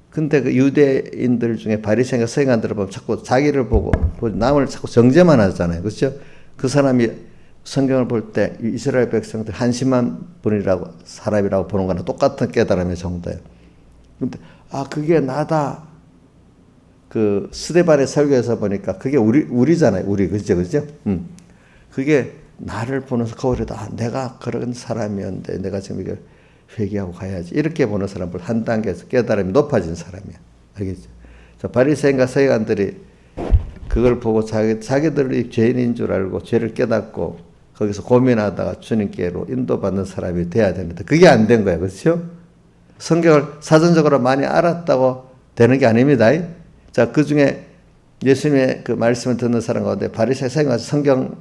근데 그 유대인들 중에 바리새인과 서기관들을 보면 자꾸 자기를 보고 남을 자꾸 정죄만 하잖아요. 그렇죠? 그 사람이 성경을 볼 때 이스라엘 백성들 한심한 분이라고 사람이라고 보는 거나 똑같은 깨달음의 정도예요. 근데 그게 나다. 그 스데반의 설교에서 보니까 그게 우리잖아요. 우리 그죠? 그게 나를 보는 거울이다. 내가 그런 사람이었는데 내가 지금 이걸 회개하고 가야지. 이렇게 보는 사람을 한 단계에서 깨달음이 높아진 사람이야. 알겠죠? 바리새인과 서기관들이 그걸 보고 자기들이 죄인인 줄 알고 죄를 깨닫고 거기서 고민하다가 주님께로 인도받는 사람이 돼야 되는데 그게 안 된 거예요. 그렇죠? 성경을 사전적으로 많이 알았다고 되는 게 아닙니다. 자, 그 중에 예수님의 그 말씀을 듣는 사람 가운데 바리새인 서기관 성경을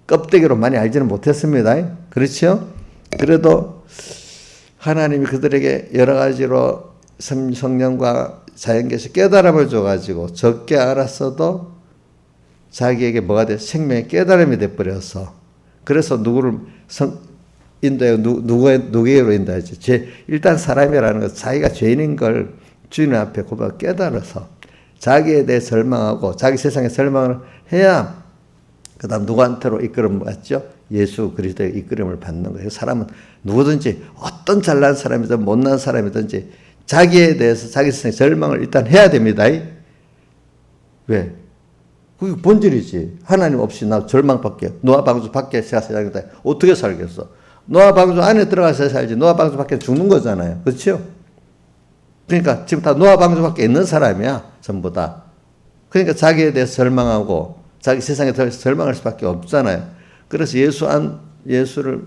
껍데기로 많이 알지는 못했습니다. 그렇죠? 그래도 하나님이 그들에게 여러 가지로 성령과 자연계시 깨달음을 줘가지고 적게 알았어도 자기에게 뭐가 돼? 생명의 깨달음이 돼버려서 그래서 누구를 인도해 누구에게로 인도하지? 일단 사람이라는 건 자기가 죄인인 걸 주님 앞에 고백 깨달아서 자기에 대해 절망하고 자기 세상에 절망을 해야 그 다음 누구한테로 이끌음 받죠? 예수 그리스도의 이끌음을 받는 거예요. 사람은 누구든지 어떤 잘난 사람이든 못난 사람이든지 자기에 대해서 자기 세상에 절망을 일단 해야 됩니다. 왜? 그게 본질이지. 하나님 없이 나 절망밖에 노아 방주 밖에 세상이다. 어떻게 살겠어? 노아 방주 안에 들어가서 살지. 노아 방주 밖에 죽는 거잖아요. 그렇죠? 그러니까 지금 다 노아 방주 밖에 있는 사람이야. 전부 다. 그러니까 자기에 대해서 절망하고 자기 세상에 절망할 수밖에 없잖아요. 그래서 예수를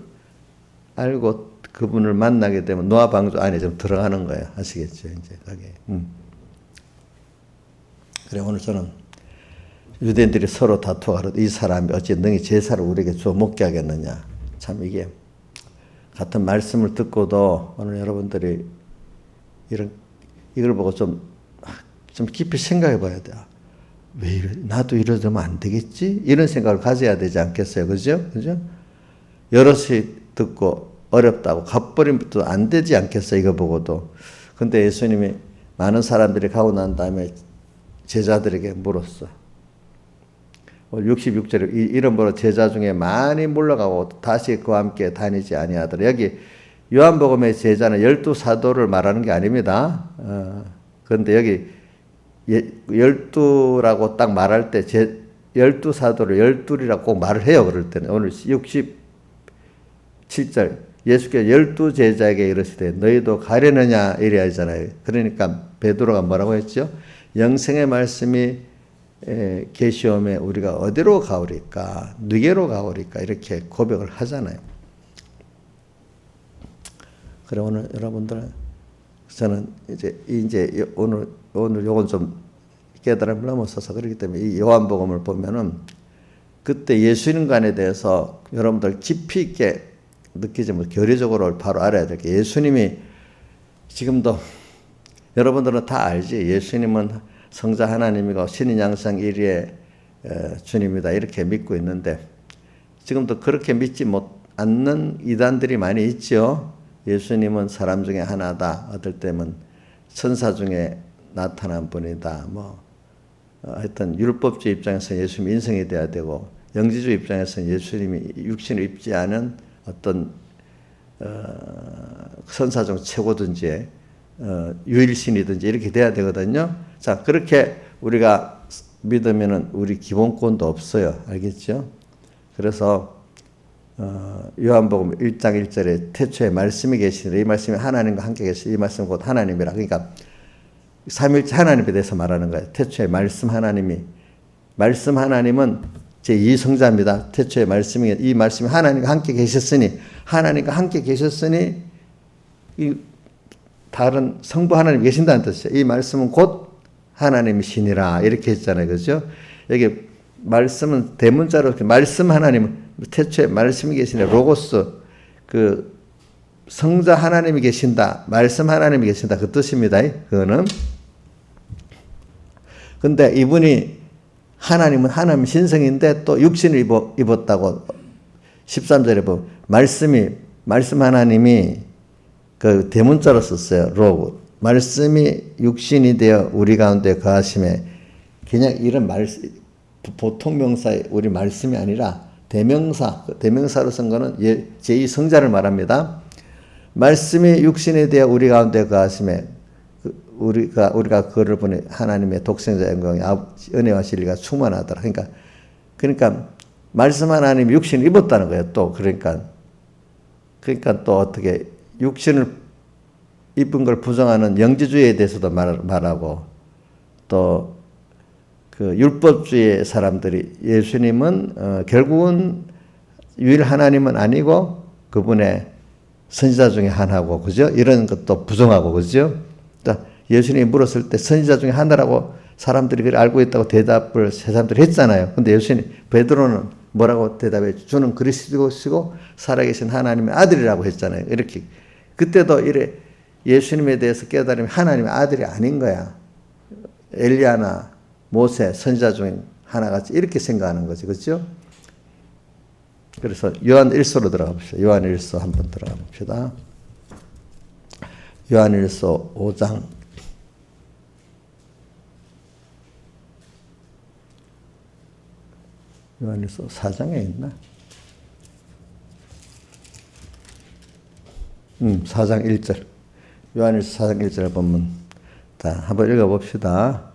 알고 그분을 만나게 되면 노아 방주 안에 좀 들어가는 거예요. 아시겠죠? 이제 그게. 그래 오늘 저는 유대인들이 서로 다투어 이 사람이 어찌 능히 제사를 우리에게 주어 먹게 하겠느냐. 참 이게 같은 말씀을 듣고도 오늘 여러분들이 이걸 보고 좀 깊이 생각해 봐야 돼요. 왜 나도 이러면 안 되겠지? 이런 생각을 가져야 되지 않겠어요? 그죠? 여럿이 듣고 어렵다고 갚버리면 또 안 되지 않겠어요? 이거 보고도. 근데 예수님이 많은 사람들이 가고 난 다음에 제자들에게 물었어. 66절에 이름으로 제자 중에 많이 물러가고 다시 그와 함께 다니지 아니하더라. 여기 요한복음의 제자는 12사도를 말하는 게 아닙니다. 그런데 여기 12라고 딱 말할 때 12사도를 12이라고 꼭 말을 해요. 그럴 때는. 오늘 67절 예수께서 12제자에게 이르시되 너희도 가려느냐 이래야 하잖아요. 그러니까 베드로가 뭐라고 했죠? 영생의 말씀이 계시오매 우리가 어디로 가오리까? 누게로 가오리까? 이렇게 고백을 하잖아요. 그래 오늘 여러분들 저는 이제 오늘 요건 좀 깨달음을 넘어서서 그렇기 때문에 이 요한복음을 보면은 그때 예수님관에 대해서 여러분들 깊이 있게 느끼지 못, 교리적으로 바로 알아야 될 게, 예수님이 지금도 여러분들은 다 알지. 예수님은 성자 하나님이고 신인 양상 1위의 주님이다 이렇게 믿고 있는데, 지금도 그렇게 믿지 않는 이단들이 많이 있죠. 예수님은 사람 중에 하나다. 어떨 때는 천사 중에 나타난 분이다. 하여튼 율법주의 입장에서 예수님이 인성이 돼야 되고, 영지주의 입장에서는 예수님이 육신을 입지 않은 어떤 선사 중 최고든지 유일신이든지 이렇게 돼야 되거든요. 자, 그렇게 우리가 믿으면은 우리 기본권도 없어요. 알겠죠? 그래서 요한복음 1장 1절에 태초에 말씀이 계시니, 이 말씀이 하나님과 함께 계시니, 이 말씀은 곧 하나님이라. 그러니까 삼위일체 하나님에 대해서 말하는 거예요. 태초에 말씀 하나님이, 말씀 하나님은 제2성자입니다. 태초에 말씀이, 이 말씀이 하나님과 함께 계셨으니, 하나님과 함께 계셨으니 이 다른 성부 하나님 계신다는 뜻이에요. 이 말씀은 곧 하나님이시니라 이렇게 했잖아요. 그죠? 여기 말씀은 대문자로 말씀 하나님, 태초에 말씀이 계시네, 로고스, 그 성자 하나님이 계신다, 말씀 하나님이 계신다 그 뜻입니다. 그거는. 근데 이분이 하나님은 하나님 신성인데 또 육신을 입었다고 13절에 보면 말씀 하나님이 그 대문자로 썼어요. 로고. 말씀이 육신이 되어 우리 가운데 거하심에, 그냥 이런 보통 명사의 우리 말씀이 아니라 대명사로 쓴 거는 제2성자를 말합니다. 말씀이 육신이 되어 우리 가운데 거하심에, 우리가 그를 보니 하나님의 독생자 영광이 은혜와 진리가 충만하더라. 그러니까 말씀 하나님이 육신을 입었다는 거예요. 또 그러니까 또 어떻게 육신을 입은 걸 부정하는 영지주의에 대해서도 말하고, 또 그 율법주의 사람들이 예수님은 결국은 유일 하나님은 아니고 그분의 선지자 중에 하나고, 그죠? 이런 것도 부정하고, 그죠? 예수님이 물었을 때 선지자 중에 하나라고 사람들이 그걸 알고 있다고 대답을 세 사람들이 했잖아요. 근데 베드로는 뭐라고 대답했죠? 주는 그리스도시고 살아계신 하나님의 아들이라고 했잖아요. 이렇게. 그때도 이래 예수님에 대해서 깨달으면 하나님의 아들이 아닌 거야. 엘리야나 모세 선지자 중에 하나같이 이렇게 생각하는 거지. 그렇죠? 그래서 요한 1서로 들어가 봅시다. 요한 1서 한번 들어가 봅시다. 요한 1서 5장 요한 1서 4장에 있나? 4장 1절. 요한 1서 4장 1절을 보면, 한번 읽어봅시다.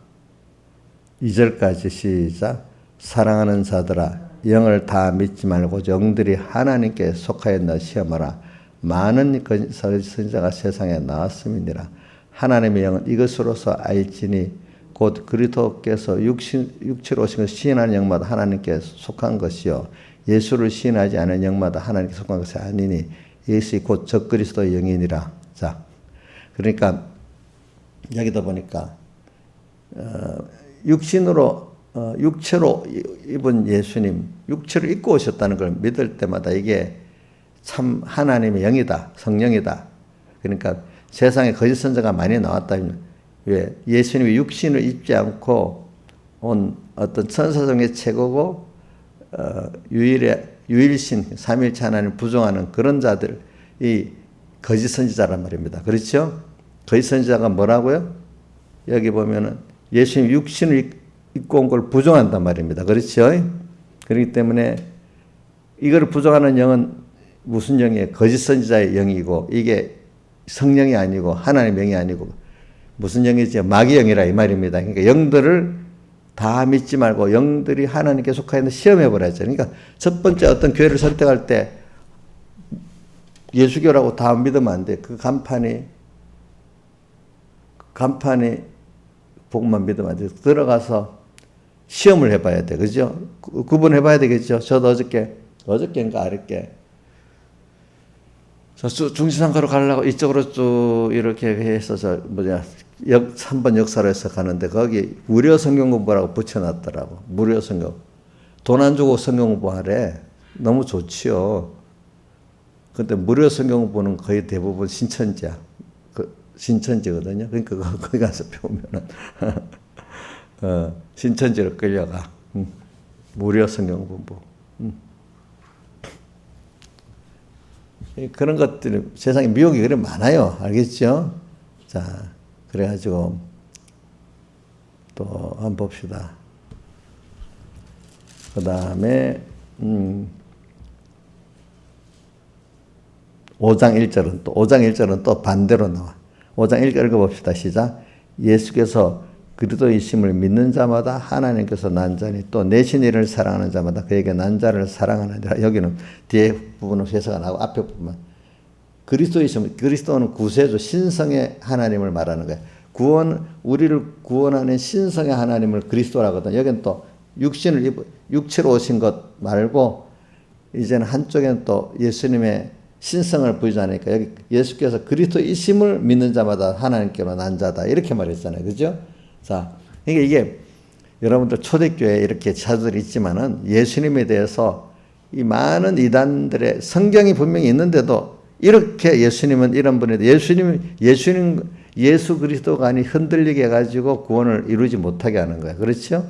2절까지 시작. 사랑하는 자들아, 영을 다 믿지 말고 영들이 하나님께 속하였나 시험하라. 많은 선지자가 세상에 나왔음이니라. 하나님의 영은 이것으로서 알지니 곧 그리스도께서 육체로 오신 것을 시인하는 영마다 하나님께 속한 것이요 예수를 시인하지 않은 영마다 하나님께 속한 것이 아니니 예수이 곧 적그리스도의 영이니라. 자, 그러니까 여기다 보니까 육체로 입은 예수님, 육체를 입고 오셨다는 걸 믿을 때마다 이게 참 하나님의 영이다, 성령이다. 그러니까 세상에 거짓 선지자가 많이 나왔다. 왜? 예수님이 육신을 입지 않고 온 어떤 천사 중에 최고고 유일신 삼위일체 하나님을 부정하는 그런 자들이 거짓 선지자란 말입니다. 그렇죠? 거짓 선지자가 뭐라고요? 여기 보면은 예수님 육신을 입고 온 걸 부정한단 말입니다. 그렇죠? 그렇기 때문에 이걸 부정하는 영은 무슨 영이에요? 거짓 선지자의 영이고, 이게 성령이 아니고 하나님의 영이 아니고 무슨 영이지? 마귀 영이라 이 말입니다. 그러니까 영들을 다 믿지 말고 영들이 하나님께 속하여 시험해 보라죠. 그러니까 첫 번째 어떤 교회를 선택할 때 예수교라고 다 믿으면 안 돼. 그 간판이 복만 믿으면 안 돼. 들어가서 시험을 해봐야 돼. 그죠? 구분해봐야 되겠죠? 저도 어저께인가 아랫게 중시상가로 가려고 이쪽으로 쭉 이렇게 해서 3번 역사로 해서 가는데 거기 무료 성경 공부라고 붙여놨더라고. 무료 성경. 돈 안 주고 성경 공부하래. 너무 좋지요. 근데 무료 성경 보는 거의 대부분 신천지야. 신천지거든요. 그러니까 거기 가서 배우면은 신천지로 끌려가. 무료 성경 공부. 그런 것들이 세상에 미혹이 그래 많아요. 알겠죠? 자, 그래가지고 또 한번 봅시다. 그 다음에 5장 1절은 또 반대로 나와. 5장 1절 읽어봅시다. 시작. 예수께서 그리스도이심을 믿는 자마다 하나님께서 난 자니 또 내신 이를 사랑하는 자마다 그에게 난 자를 사랑하느니라. 여기는 뒤에 부분은 회사가 나고 앞에 부분만. 그리스도는 구세주 신성의 하나님을 말하는 거예요. 우리를 구원하는 신성의 하나님을 그리스도라거든. 여기는 또 육체로 오신 것 말고 이제는 한쪽에는 또 예수님의 신성을 보이자니까 여기 예수께서 그리스도이심을 믿는 자마다 하나님께로 난 자다 이렇게 말했잖아요. 그죠? 자, 이게 여러분들 초대교회에 이렇게 자들이 있지만은 예수님에 대해서 이 많은 이단들의 성경이 분명히 있는데도 이렇게 예수님은 이런 분인데 예수 그리스도가 아니 흔들리게 해가지고 구원을 이루지 못하게 하는 거예요. 그렇죠?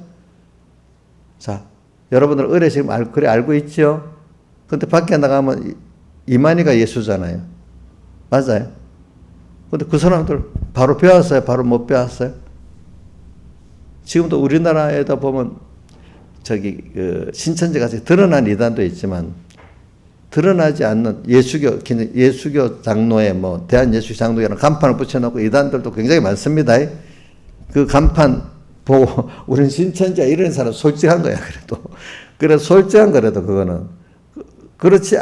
자, 여러분들 의뢰 지금 그래 알고 있죠? 근데 밖에 나가면 이만희가 예수잖아요. 맞아요. 근데 그 사람들 바로 배웠어요? 바로 못 배웠어요? 지금도 우리나라에다 보면 신천지 같이 드러난 이단도 있지만 드러나지 않는 예수교 장로의 대한예수교 장로회라는 간판을 붙여놓고 이단들도 굉장히 많습니다. 그 간판 보고 우리는 신천지야 이런 사람 솔직한 거야. 그래서 솔직한 거라도 그거는 그렇지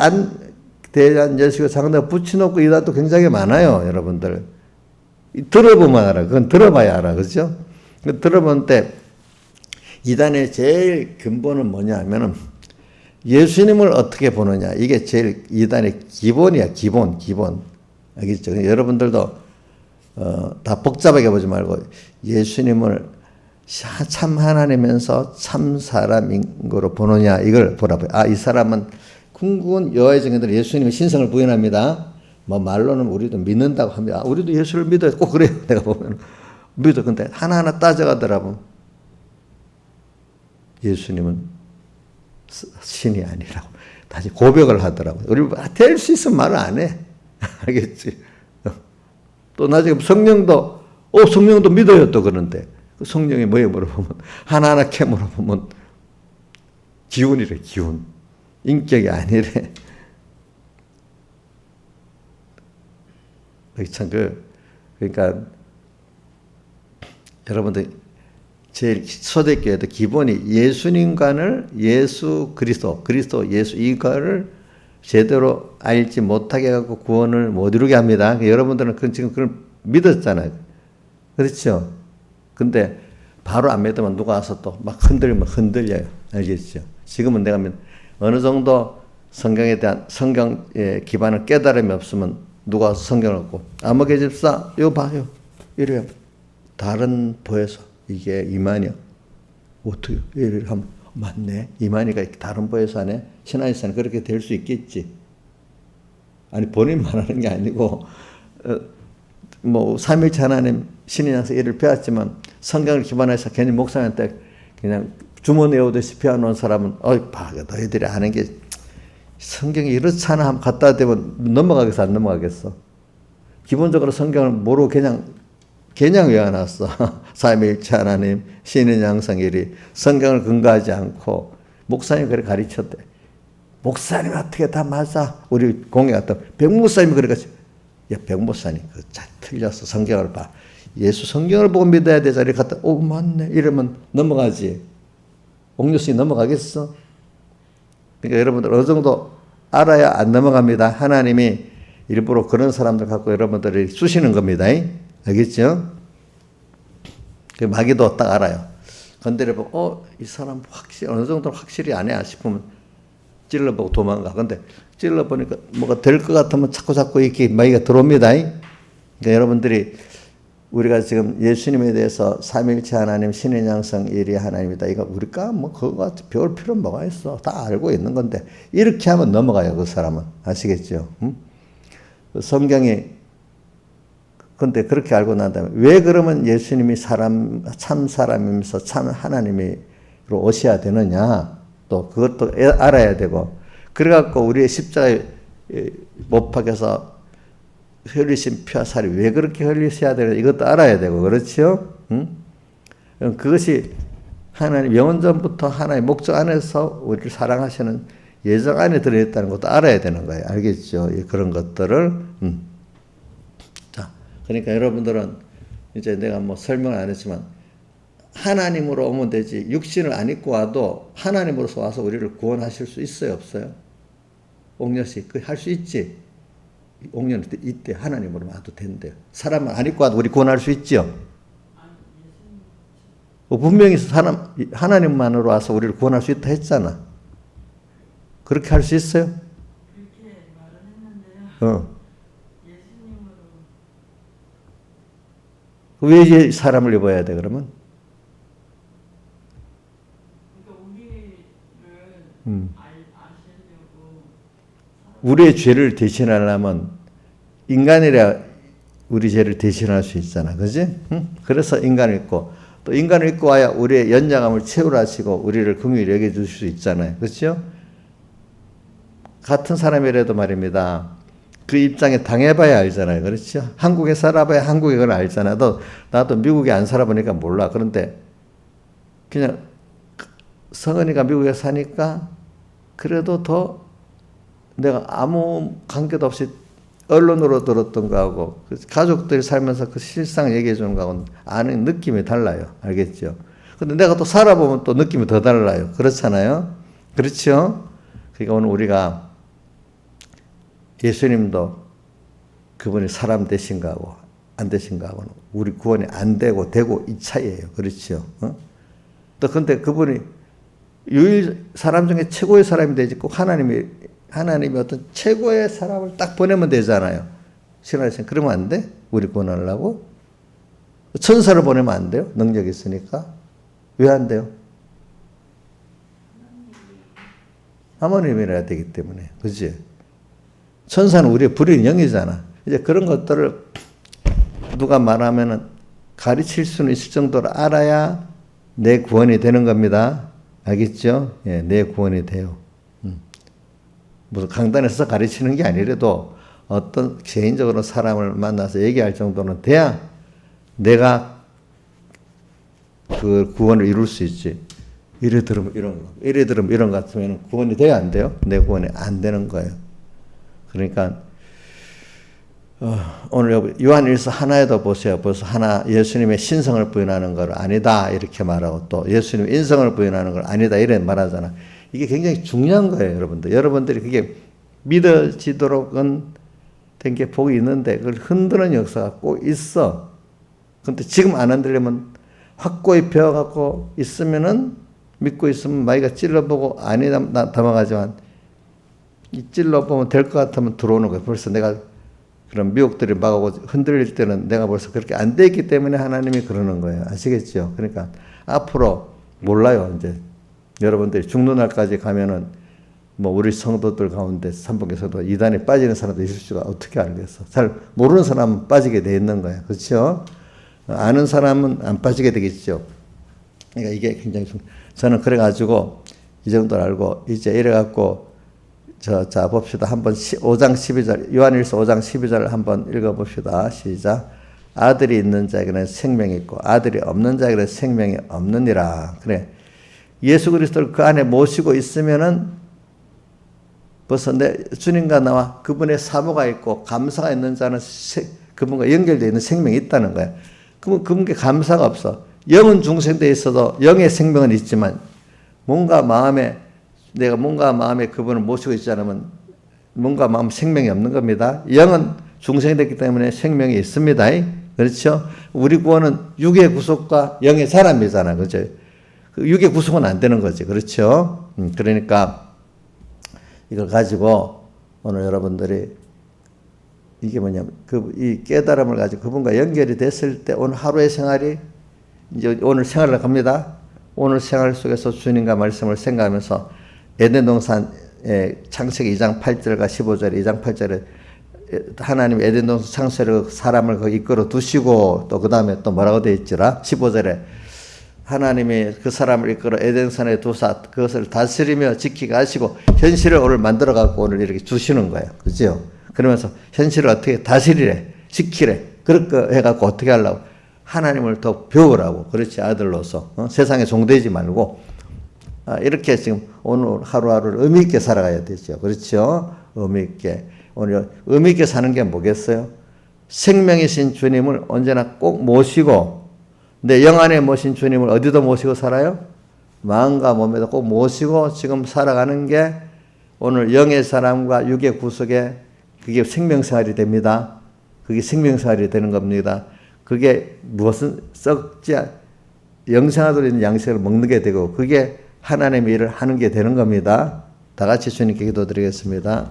대한예수교 장로회 붙여놓고 이단도 굉장히 많아요. 여러분들 들어보면 알아. 그건 들어봐야 알아. 그렇죠? 들어볼 때 이단의 제일 근본은 뭐냐 하면은 예수님을 어떻게 보느냐. 이게 제일 이단의 기본이야. 기본. 알겠죠? 여러분들도 다 복잡하게 보지 말고 예수님을 참 하나님이면서 참 사람인 거로 보느냐 이걸 보라고요. 이 사람은 궁극은 여호와의 증인들 예수님의 신성을 부인합니다. 말로는 우리도 믿는다고 합니다. 우리도 예수를 믿어요. 꼭 그래요. 내가 보면 믿어. 근데 하나하나 따져가더라고. 예수님은 신이 아니라고 다시 고백을 하더라고요. 우리 될 수 있으면 말을 안 해. 알겠지? 또 나중에 성령도 믿어요. 또 그런데 그 성령이 뭐에 물어보면 하나하나 캐 물어보면 기운이래. 기운. 인격이 아니래. 참 그러니까 여러분들 제일 초대교회도 기본이 예수님과는 예수 그리스도 예수 이거를 제대로 알지 못하게 하고 구원을 못 이루게 합니다. 여러분들은 지금 그걸 믿었잖아요. 그렇죠? 근데 바로 안 믿으면 누가 와서 또 막 흔들려요. 알겠죠? 지금은 내가 어느 정도 성경에 대한 성경의 기반을 깨달음이 없으면 누가 와서 성경을 갖고 아무개 집사 이거 봐요. 이래요. 다른 보에서 이게 이만희야. 어떻게 이래 하면 맞네. 이만희가 다른 보에서 하네. 신앙에서는 그렇게 될 수 있겠지. 아니 본인만 하는 게 아니고 삼일체 하나님 신의 양성 일을 배웠지만 성경을 기반해서 괜히 목사한테 그냥 주머니 외우듯이 배워놓은 사람은 너희들이 아는 게 성경이 이렇잖아 하면 갖다 대면 넘어가겠어 안 넘어가겠어. 기본적으로 성경을 모르고 그냥 외워놨어. 삼위일체 하나님 신의 양성일이 성경을 근거하지 않고 목사님이 그렇게 가르쳤대. 목사님 어떻게 다 맞아. 우리 공회 갔다 백목사님이 그래가지고 야 백목사님 그거 잘 틀렸어. 성경을 봐. 예수 성경을 보고 믿어야 되자. 이렇게 갔다 맞네 이러면 넘어가지. 옥류수이 넘어가겠어? 그러니까 여러분들 어느 정도 알아야 안 넘어갑니다. 하나님이 일부러 그런 사람들 갖고 여러분들이 쑤시는 겁니다. 알겠죠? 마귀도 딱 알아요. 건드려보고 이 사람 어느 정도 확실히 안 해 싶으면 찔러보고 도망가. 근데 찔러보니까 뭐가 될 것 같으면 자꾸 이렇게 마귀가 들어옵니다. 그러니까 여러분들이 우리가 지금 예수님에 대해서 삼일체 하나님, 신인 양성 일이 하나님이다. 이거 우리가 뭐 그거 배울 필요는 뭐가 있어? 다 알고 있는 건데 이렇게 하면 넘어가요. 그 사람은 아시겠죠? 응? 성경이 근데 그렇게 알고 난 다음에 왜 그러면 예수님이 참 사람이면서 참 하나님으로 오셔야 되느냐? 또 그것도 알아야 되고 그래갖고 우리의 십자가에 못 박혀서 흘리신 피와 살이 왜 그렇게 흘리셔야 되나 이것도 알아야 되고 그렇죠? 응? 그것이 하나님 영원전부터 하나님의 목적 안에서 우리를 사랑하시는 예정 안에 들어있다는 것도 알아야 되는 거예요. 알겠죠? 그런 것들을 자, 그러니까 여러분들은 이제 내가 뭐 설명을 안 했지만 하나님으로 오면 되지 육신을 안 입고 와도 하나님으로서 와서 우리를 구원하실 수 있어요? 없어요? 옥녀씨 그 할 수 있지? 옥녀는 이때 하나님으로 와도 된대요. 사람은 안 입고 와도 우리 구원할 수 있죠? 분명히 하나님만으로 와서 우리를 구원할 수 있다 했잖아. 그렇게 할 수 있어요? 그렇게 말은 했는데요. 예수님으로. 왜 사람을 입어야 돼 그러면? 그러니까 우리를 아시려고. 우리의 죄를 대신하려면 인간이라 우리 죄를 대신할 수 있잖아. 그지? 응? 그래서 인간을 입고 또 인간을 입고 와야 우리의 연약함을 채우라 하시고 우리를 긍휼히 여겨주실 수 있잖아요. 그렇죠? 같은 사람이라도 말입니다. 그 입장에 당해봐야 알잖아요. 그렇죠? 한국에 살아봐야 한국에 그걸 알잖아. 나도 미국에 안 살아보니까 몰라. 그런데 그냥 성은이가 미국에 사니까 그래도 더 내가 아무 관계도 없이 언론으로 들었던 거하고 가족들이 살면서 그 실상 얘기해 주는 거하고는 아는 느낌이 달라요. 알겠죠? 근데 내가 또 살아보면 또 느낌이 더 달라요. 그렇잖아요? 그렇죠? 그러니까 오늘 우리가 예수님도 그분이 사람 되신 거하고 안 되신 거하고는 우리 구원이 안 되고 되고 이 차이예요. 그렇죠? 또 근데 그분이 사람 중에 최고의 사람이 되지 꼭 하나님이 어떤 최고의 사람을 딱 보내면 되잖아요. 신하신 그러면 안 돼? 우리 구원하려고? 천사를 보내면 안 돼요? 능력이 있으니까. 왜 안 돼요? 하나님이라 되기 때문에. 그치? 천사는 우리의 불인 영이잖아. 이제 그런 것들을 누가 말하면은 가르칠 수는 있을 정도로 알아야 내 구원이 되는 겁니다. 알겠죠? 예, 내 구원이 돼요. 무슨 강단에서 가르치는 게 아니라도 어떤 개인적으로 사람을 만나서 얘기할 정도는 돼야 내가 그 구원을 이룰 수 있지. 이래 들으면 이런 것 같으면 구원이 돼야 안 돼요? 내 구원이 안 되는 거예요. 그러니까 오늘 요한일서 하나에도 보세요. 벌써 하나 예수님의 신성을 부인하는 걸 아니다 이렇게 말하고 또 예수님의 인성을 부인하는 걸 아니다 이래 말하잖아. 이게 굉장히 중요한 거예요, 여러분들. 여러분들이 그게 믿어지도록은 된 게 복이 있는데 그걸 흔드는 역사가 꼭 있어. 근데 지금 안 흔들려면 확고히 배워갖고 있으면은 믿고 있으면 마이가 찔러보고 아니다 담아가지만 이 찔러보면 될 것 같으면 들어오는 거예요. 벌써 내가 그런 미혹들이 막하고 흔들릴 때는 내가 벌써 그렇게 안 돼 있기 때문에 하나님이 그러는 거예요. 아시겠죠? 그러니까 앞으로 몰라요. 이제 여러분들이 죽는 날까지 가면은 뭐 우리 성도들 가운데 삼복의 성도 이단에 빠지는 사람도 있을 수가 어떻게 알겠어? 잘 모르는 사람은 빠지게 돼 있는 거야. 그렇죠? 아는 사람은 안 빠지게 되겠죠. 그러니까 이게 굉장히 저는 그래가지고 이 정도를 알고 이제 이래갖고 자 봅시다. 한번 5장 12절 요한일서 5장 12절을 한번 읽어봅시다. 시작. 아들이 있는 자에게는 생명이 있고 아들이 없는 자에게는 생명이 없느니라. 그래. 예수 그리스도를 그 안에 모시고 있으면은 벌써 내 주님과 나와 그분의 사모가 있고 감사가 있는 자는 그분과 연결되어 있는 생명이 있다는 거야. 그러면 그분께 감사가 없어. 영은 중생되어 있어도 영의 생명은 있지만 내가 뭔가 마음에 그분을 모시고 있지 않으면 뭔가 마음 생명이 없는 겁니다. 영은 중생됐기 때문에 생명이 있습니다. 그렇죠? 우리 구원은 육의 구속과 영의 사람이잖아. 그렇죠? 육의 구속은 안 되는 거지. 그렇죠? 그러니까 이걸 가지고 오늘 여러분들이 이게 뭐냐면 이 깨달음을 가지고 그분과 연결이 됐을 때 오늘 하루의 생활이 이제 오늘 생활을 갑니다. 오늘 생활 속에서 주님과 말씀을 생각하면서 에덴 동산의 창세기 2장 8절과 15절에 2장 8절에 하나님 에덴 동산 창세로 사람을 거기 이끌어 두시고 또 그 다음에 또 뭐라고 되어 있지라 15절에 하나님이 그 사람을 이끌어 에덴산에 두사 그것을 다스리며 지키게 하시고 현실을 오늘 만들어 갖고 오늘 이렇게 주시는 거예요. 그죠? 그러면서 현실을 어떻게 다스리래, 지키래. 그렇게 해갖고 어떻게 하려고? 하나님을 더 배우라고. 그렇지, 아들로서. 세상에 종되지 말고. 이렇게 지금 오늘 하루하루를 의미있게 살아가야 되죠. 그렇죠? 의미있게. 오늘 의미있게 사는 게 뭐겠어요? 생명이신 주님을 언제나 꼭 모시고, 내 영 안에 모신 주님을 어디도 모시고 살아요? 마음과 몸에도 꼭 모시고 지금 살아가는 게 오늘 영의 사람과 육의 구속에 그게 생명생활이 됩니다. 그게 생명생활이 되는 겁니다. 그게 무엇은 썩지 영생하도록 있는 양식을 먹는 게 되고 그게 하나님의 일을 하는 게 되는 겁니다. 다 같이 주님께 기도드리겠습니다.